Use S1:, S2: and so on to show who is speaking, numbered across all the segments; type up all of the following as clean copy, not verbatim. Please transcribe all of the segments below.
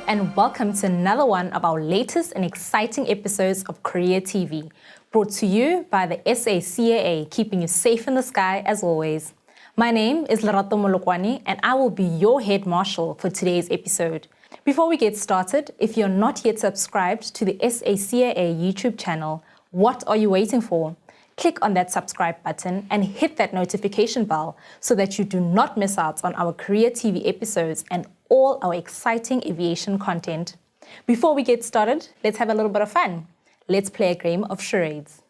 S1: and welcome to another one of our latest and exciting episodes of Career TV, brought to you by the SACAA, keeping you safe in the sky as always. My name is Lerato Molokoane, and I will be your head marshal for today's episode. Before we get started, if you're not yet subscribed to the SACAA YouTube channel, what are you waiting for? Click on that subscribe button and hit that notification bell so that you do not miss out on our Career TV episodes and all our exciting aviation content. Before we get started, let's have a little bit of fun. Let's play a game of charades.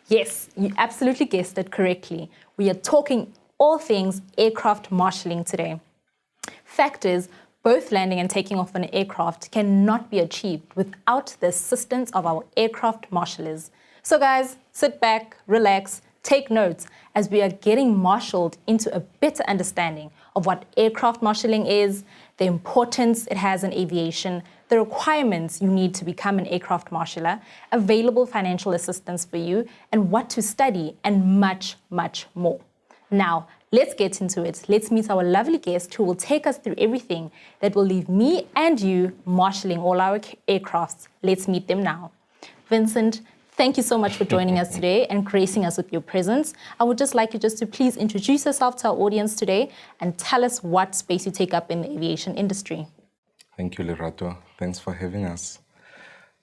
S1: Yes, you absolutely guessed it correctly. We are talking all things aircraft marshalling today. Fact is, both landing and taking off an aircraft cannot be achieved without the assistance of our aircraft marshalers. So guys, sit back, relax, take notes as we are getting marshaled into a better understanding of what aircraft marshalling is, the importance it has in aviation, the requirements you need to become an aircraft marshaller, available financial assistance for you, and what to study, and much, much more. Now, let's get into it. Let's meet our lovely guest who will take us through everything that will leave me and you marshalling all our aircrafts. Let's meet them now. Vincent, thank you so much for joining us today and gracing us with your presence. I would just like you just to please introduce yourself to our audience today and tell us what space you take up in the aviation industry.
S2: Thank you, Lerato. Thanks for having us.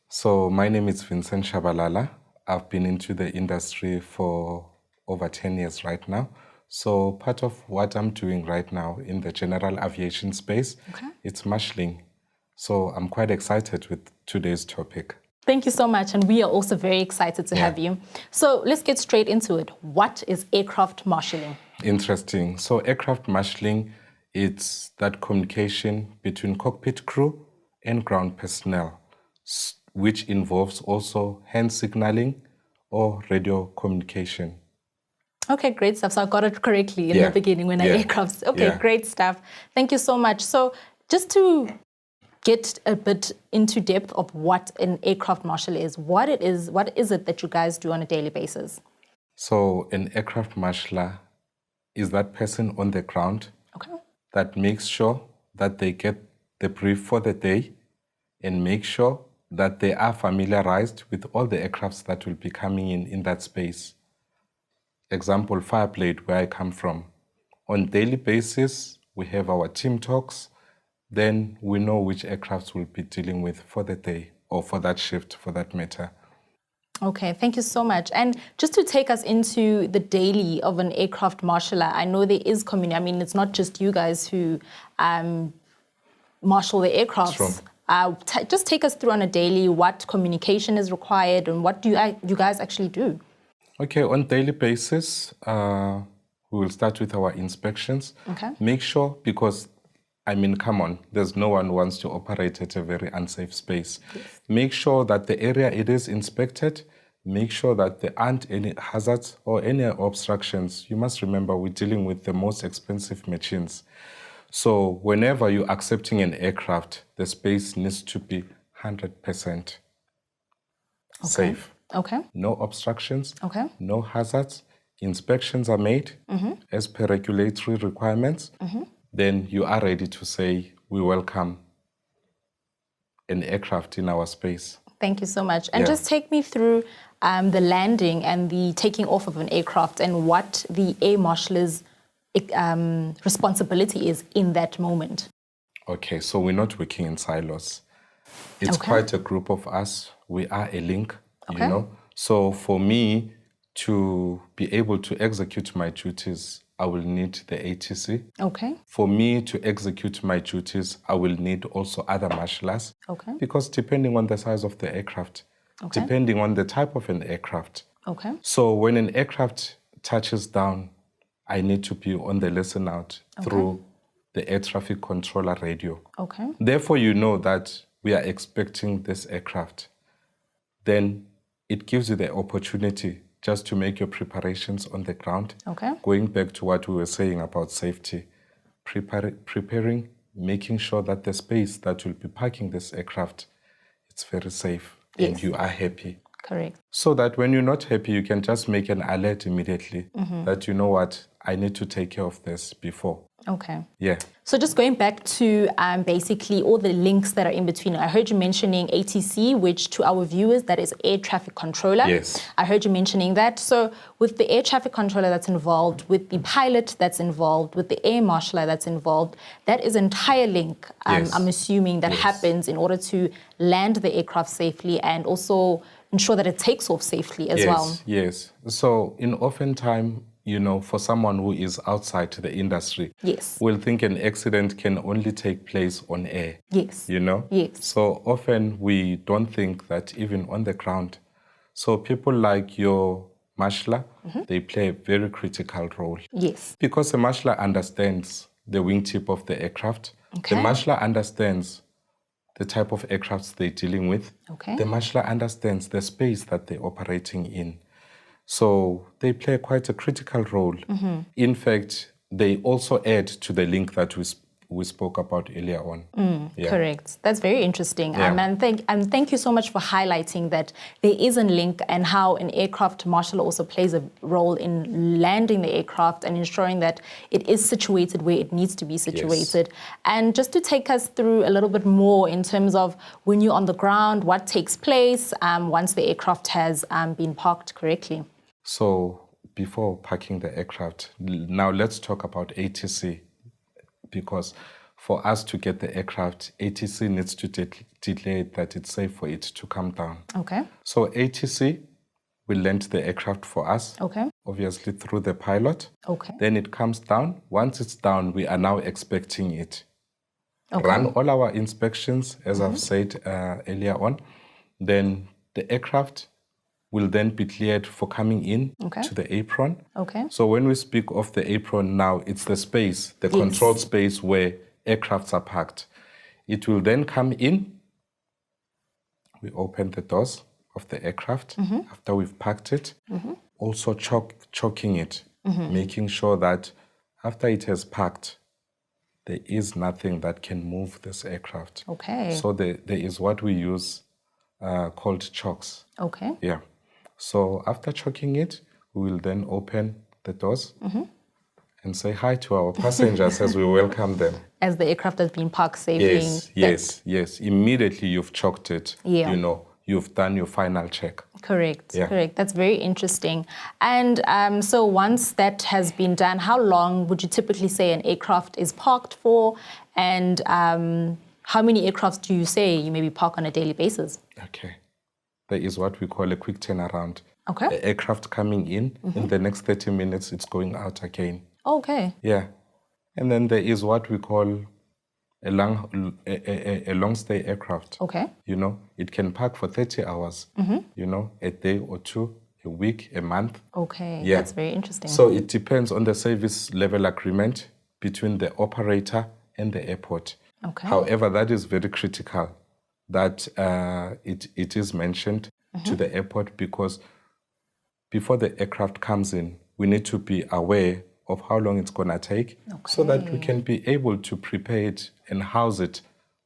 S2: So my name is Vincent Tshabalala. I've been into the industry for over 10 years right now. So part of what I'm doing right now in the general aviation space, it's marshalling. So I'm quite excited with today's topic.
S1: Thank you so much, and we are also very excited to have you. So let's get straight into it. What is aircraft marshalling?
S2: Interesting. So aircraft marshalling, it's that communication between cockpit crew and ground personnel, which involves also hand signaling or radio communication.
S1: Okay, great stuff. So I got it correctly in the beginning when I aircrafts. Okay, great stuff. Thank you so much. So just to get a bit into depth of what an aircraft marshal is, what is it that you guys do on a daily basis?
S2: So an aircraft marshaller is that person on the ground that makes sure that they get the brief for the day and make sure that they are familiarized with all the aircrafts that will be coming in that space. Example, Fireblade, where I come from. On daily basis, we have our team talks. Then we know which aircrafts we'll be dealing with for the day or for that shift, for that matter.
S1: Okay, thank you so much. And just to take us into the daily of an aircraft marshaller, I know there is community. I mean, it's not just you guys who marshal the aircrafts. Just take us through on a daily what communication is required and what do you guys actually do?
S2: Okay, on daily basis, we will start with our inspections. Make sure, because come on, there's no one who wants to operate at a very unsafe space. Make sure that the area it is inspected, make sure that there aren't any hazards or any obstructions. You must remember we're dealing with the most expensive machines. So whenever you're accepting an aircraft, the space needs to be 100% safe. No obstructions, no hazards. Inspections are made as per regulatory requirements. Then you are ready to say, we welcome an aircraft in our space.
S1: Thank you so much. And just take me through the landing and the taking off of an aircraft and what the air marshaller's responsibility is in that moment.
S2: Okay, so we're not working in silos. It's quite a group of us. We are a link, you know. So for me to be able to execute my duties, I will need the ATC. For me to execute my duties, I will need also other marshallers. Because depending on the size of the aircraft, depending on the type of an aircraft. So when an aircraft touches down, I need to be on the listen out through the air traffic controller radio. Therefore, you know that we are expecting this aircraft. Then it gives you the opportunity just to make your preparations on the ground. Going back to what we were saying about safety, preparing, making sure that the space that will be parking this aircraft, it's very safe and you are happy.
S1: Correct.
S2: So that when you're not happy, you can just make an alert immediately that, you know what, I need to take care of this before.
S1: Okay.
S2: Yeah.
S1: So just going back to basically all the links that are in between. I heard you mentioning ATC, which to our viewers, that is air traffic controller.
S2: Yes.
S1: I heard you mentioning that. So with the air traffic controller that's involved, with the pilot that's involved, with the air marshaller that's involved, that is entire link,
S2: Yes.
S1: I'm assuming, that
S2: Yes.
S1: happens in order to land the aircraft safely and also ensure that it takes off safely as
S2: Yes,
S1: well.
S2: yes. So in often time, you know, for someone who is outside the industry,
S1: Yes.
S2: will think an accident can only take place on air.
S1: Yes.
S2: You know?
S1: Yes.
S2: So often we don't think that even on the ground. So people like your marshaller, they play a very critical role.
S1: Yes.
S2: Because the marshaller understands the wingtip of the aircraft.
S1: Okay.
S2: The marshaller understands the type of aircrafts they're dealing with.
S1: Okay.
S2: The marshaller understands the space that they're operating in. So they play quite a critical role. In fact, they also add to the link that we spoke about earlier on. Yeah.
S1: Correct. That's very interesting.
S2: Yeah.
S1: And thank you so much for highlighting that there is a link and how an aircraft marshal also plays a role in landing the aircraft and ensuring that it is situated where it needs to be situated. Yes. And just to take us through a little bit more in terms of when you're on the ground, what takes place once the aircraft has been parked correctly.
S2: So before parking the aircraft, now let's talk about ATC. Because for us to get the aircraft, ATC needs to declare that it's safe for it to come down.
S1: Okay.
S2: So ATC will land the aircraft for us,
S1: okay,
S2: obviously through the pilot.
S1: Okay.
S2: Then it comes down. Once it's down, we are now expecting it.
S1: Okay.
S2: Run all our inspections, as I've said earlier on. Then the aircraft will then be cleared for coming in to the apron.
S1: Okay.
S2: So when we speak of the apron now, it's the space, the
S1: Yes.
S2: controlled space where aircrafts are parked. It will then come in. We open the doors of the aircraft after we've parked it. Also choking it, making sure that after it has parked, there is nothing that can move this aircraft.
S1: Okay.
S2: So there is what we use called chocks.
S1: Okay.
S2: Yeah. So after choking it, we will then open the doors and say hi to our passengers as we welcome them.
S1: As the aircraft has been parked safely.
S2: Yes. Immediately you've choked it.
S1: Yeah.
S2: You know, you've done your final check.
S1: Correct.
S2: Yeah.
S1: Correct. That's very interesting. And so once that has been done, how long would you typically say an aircraft is parked for? And how many aircrafts do you say you maybe park on a daily basis?
S2: Okay. There is what we call a quick turnaround.
S1: Okay.
S2: The aircraft coming in the next 30 minutes, it's going out again.
S1: Okay.
S2: Yeah. And then there is what we call a long stay aircraft.
S1: Okay.
S2: You know, it can park for 30 hours, you know, a day or two, a week, a month.
S1: Okay.
S2: Yeah.
S1: That's very interesting.
S2: So it depends on the service level agreement between the operator and the airport.
S1: Okay.
S2: However, that is very critical that it is mentioned to the airport, because before the aircraft comes in, we need to be aware of how long it's going to take so that we can be able to prepare it and house it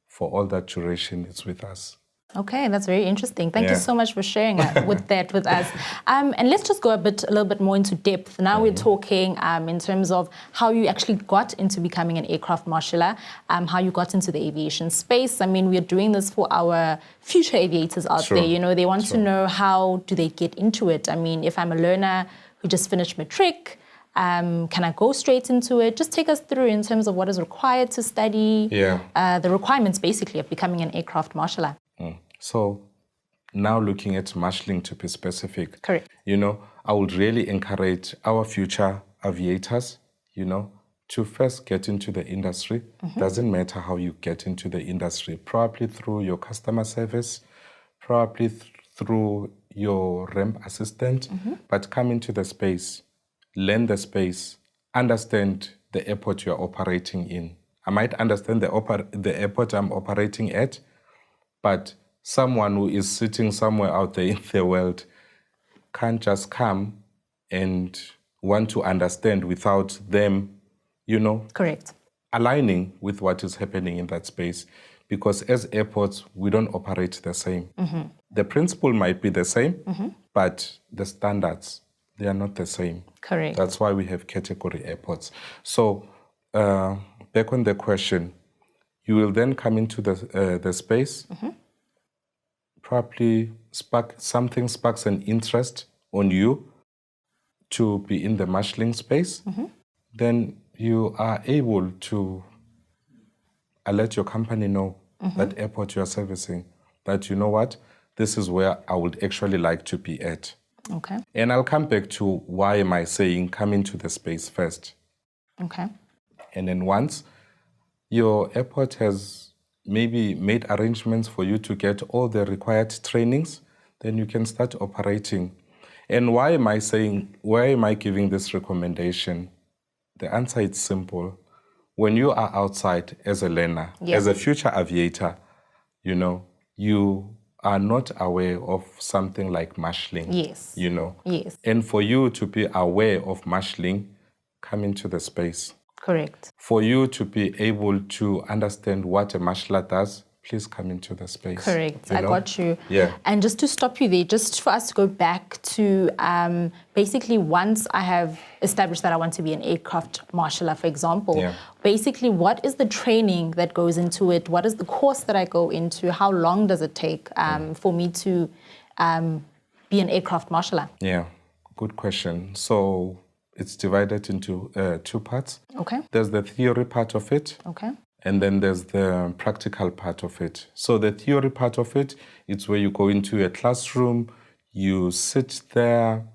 S2: for all that duration it's with us.
S1: Okay, that's very interesting. Thank you so much for sharing that with us. And let's just go a little bit more into depth. Now we're talking in terms of how you actually got into becoming an aircraft marshaller, how you got into the aviation space. I mean, we're doing this for our future aviators out there. You know, they want to know, how do they get into it? I mean, if I'm a learner who just finished matric, can I go straight into it? Just take us through in terms of what is required to study, the requirements basically of becoming an aircraft marshaller.
S2: So now looking at marshalling to be specific,
S1: correct.
S2: You know, I would really encourage our future aviators, you know, to first get into the industry. Doesn't matter how you get into the industry, probably through your customer service, probably through your ramp assistant, but come into the space, learn the space, understand the airport you're operating in. I might understand the airport I'm operating at, but someone who is sitting somewhere out there in the world can't just come and want to understand without them, you know,
S1: correct,
S2: aligning with what is happening in that space. Because as airports, we don't operate the same. The principle might be the same, but the standards They are not the same.
S1: Correct.
S2: That's why we have category airports. So back on the question, you will then come into the space, probably something sparks an interest on you to be in the marshalling space. Then you are able to let your company know that airport you are servicing, that you know what, this is where I would actually like to be at.
S1: Okay.
S2: And I'll come back to why am I saying come into the space first.
S1: Okay.
S2: And then once your airport has maybe made arrangements for you to get all the required trainings, then you can start operating. And why am I giving this recommendation? The answer is simple. When you are outside as a learner, as a future aviator, you know, you are not aware of something like marshalling.
S1: Yes.
S2: You know.
S1: Yes.
S2: And for you to be aware of marshalling, come into the space.
S1: Correct.
S2: For you to be able to understand what a marshaller does, please come into the space.
S1: Correct. I got you.
S2: Yeah.
S1: And just to stop you there, just for us to go back to basically once I have established that I want to be an aircraft marshaller, for example, basically what is the training that goes into it? What is the course that I go into? How long does it take for me to be an aircraft marshaller?
S2: Yeah, good question. So it's divided into two parts.
S1: Okay.
S2: There's the theory part of it.
S1: Okay.
S2: And then there's the practical part of it. So the theory part of it, it's where you go into a classroom, you sit there,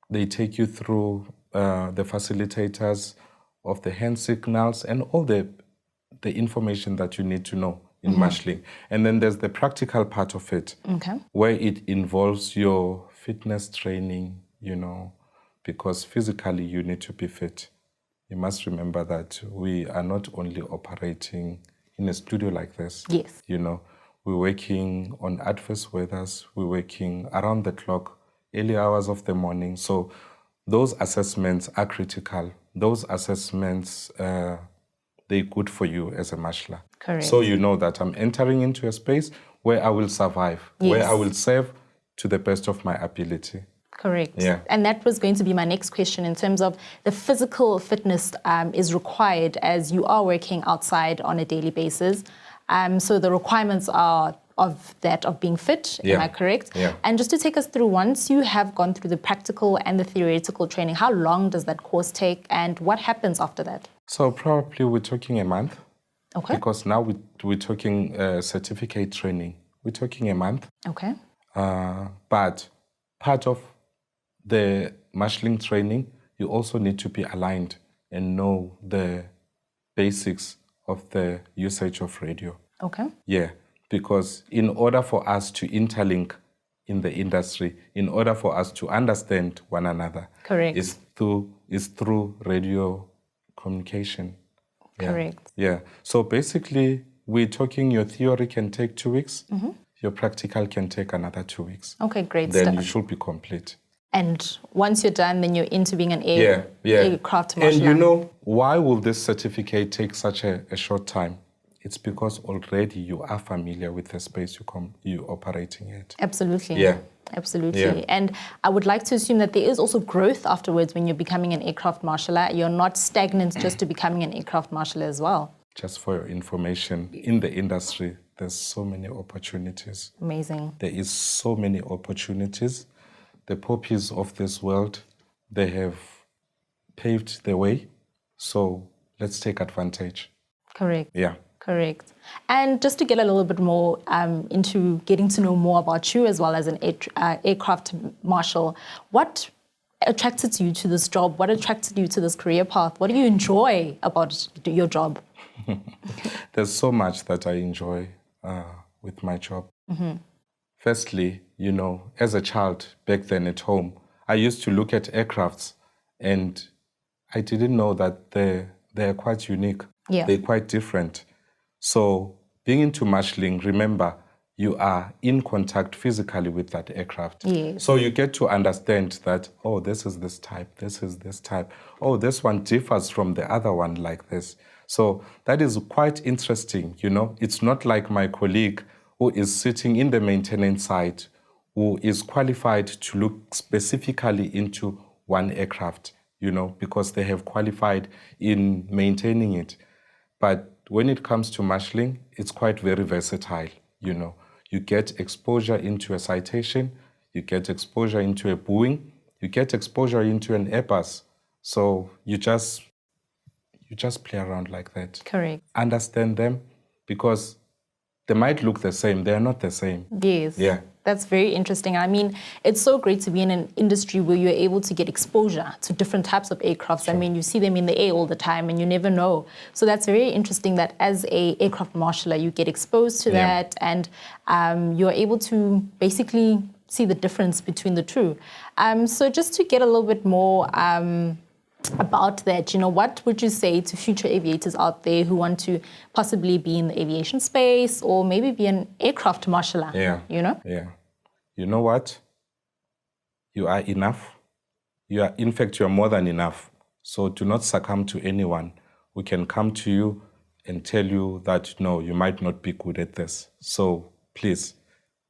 S2: they take you through the facilitators of the hand signals and all the information that you need to know in marshalling. And then there's the practical part of it, where it involves your fitness training, you know, because physically you need to be fit. You must remember that we are not only operating in a studio like this.
S1: Yes.
S2: You know, we're working on adverse weathers, we're working around the clock, early hours of the morning. So those assessments are critical. Those assessments, they're good for you as a marshaller.
S1: Correct.
S2: So you know that I'm entering into a space where I will survive, where I will serve to the best of my ability.
S1: Correct.
S2: Yeah.
S1: And that was going to be my next question in terms of the physical fitness is required as you are working outside on a daily basis. So the requirements are of being fit, am I correct?
S2: Yeah.
S1: And just to take us through, once you have gone through the practical and the theoretical training, how long does that course take and what happens after that?
S2: So probably we're talking a month.
S1: Okay.
S2: Because now we're talking certificate training. We're talking a month.
S1: Okay.
S2: But part of the marshalling training, you also need to be aligned and know the basics of the usage of radio.
S1: Okay.
S2: Yeah, because in order for us to interlink in the industry, in order for us to understand one another,
S1: correct,
S2: is through radio communication. Yeah.
S1: Correct.
S2: Yeah. So basically, we're talking your theory can take 2 weeks. Your practical can take another 2 weeks.
S1: Okay, great
S2: Then
S1: stuff.
S2: you should be complete.
S1: And once you're done, then you're into being an aircraft marshaller.
S2: And you know, why will this certificate take such a short time? It's because already you are familiar with the space you're operating at.
S1: Absolutely.
S2: Yeah.
S1: Absolutely.
S2: Yeah.
S1: And I would like to assume that there is also growth afterwards when you're becoming an aircraft marshaller. You're not stagnant just to becoming an aircraft marshaller as well.
S2: Just for your information, in the industry, there's so many opportunities.
S1: Amazing.
S2: There is so many opportunities. The poppies of this world, they have paved the way. So let's take advantage.
S1: Correct.
S2: Yeah.
S1: Correct. And just to get a little bit more into getting to know more about you as well as an aircraft marshal, what attracted you to this job? What attracted you to this career path? What do you enjoy about your job?
S2: There's so much that I enjoy with my job. Firstly, you know, as a child back then at home, I used to look at aircrafts and I didn't know that they're quite unique.
S1: Yeah.
S2: They're quite different. So being into marshalling, remember, you are in contact physically with that aircraft.
S1: Yes.
S2: So you get to understand that, oh, this is this type, this is this type. Oh, this one differs from the other one like this. So that is quite interesting, you know. It's not like my colleague who is sitting in the maintenance side, who is qualified to look specifically into one aircraft, because they have qualified in maintaining it. But when it comes to marshalling, it's quite very versatile, You get exposure into a citation, you get exposure into a Boeing, you get exposure into an Airbus. So you just play around like that.
S1: Correct.
S2: Understand them, because they might look the same. They're not the same.
S1: Yes.
S2: Yeah.
S1: That's very interesting. I mean, it's so great to be in an industry where you're able to get exposure to different types of aircrafts. Sure. I mean, you see them in the air all the time and you never know. So that's very interesting that as a aircraft marshaller, you get exposed to that and you're able to basically see the difference between the two. So just to get a little bit more about that, what would you say to future aviators out there who want to possibly be in the aviation space or maybe be an aircraft marshaller?
S2: Yeah. Yeah. You know what? You are enough. In fact, you are more than enough. So do not succumb to anyone. We can come to you and tell you that, no, you might not be good at this. So please,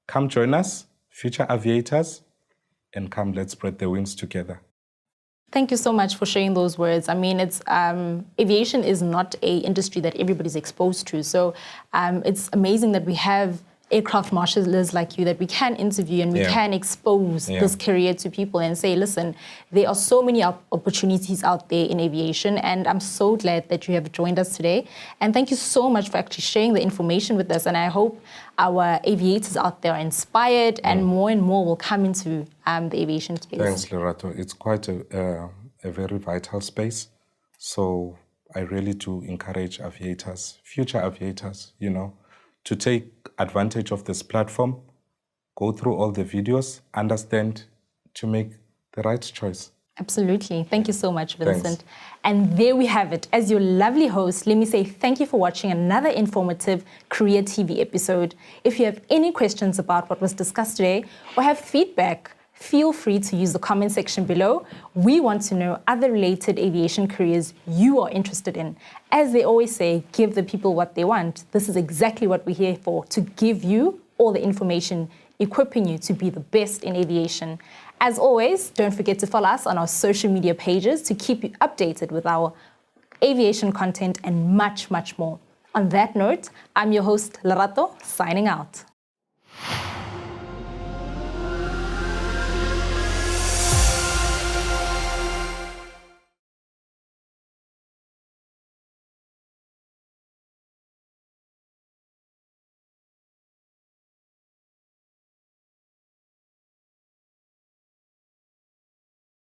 S2: come join us, future aviators, and come, let's spread the wings together.
S1: Thank you so much for sharing those words. I mean, it's aviation is not an industry that everybody's exposed to. So it's amazing that we have aircraft marshallers like you that we can interview and we can expose this career to people and say, listen, there are so many opportunities out there in aviation, and I'm so glad that you have joined us today. And thank you so much for actually sharing the information with us. And I hope our aviators out there are inspired and more will come into the aviation space.
S2: Thanks, Lerato. It's quite a very vital space. So I really do encourage aviators, future aviators, to take advantage of this platform, go through all the videos, understand, to make the right choice.
S1: Absolutely. Thank you so much, Vincent.
S2: Thanks.
S1: And there we have it. As your lovely host, let me say thank you for watching another informative Career TV episode. If you have any questions about what was discussed today or have feedback, feel free to use the comment section below. We want to know other related aviation careers you are interested in. As they always say, give the people what they want. This is exactly what we're here for, to give you all the information, equipping you to be the best in aviation. As always, don't forget to follow us on our social media pages to keep you updated with our aviation content and much, much more. On that note, I'm your host, Lerato, signing out.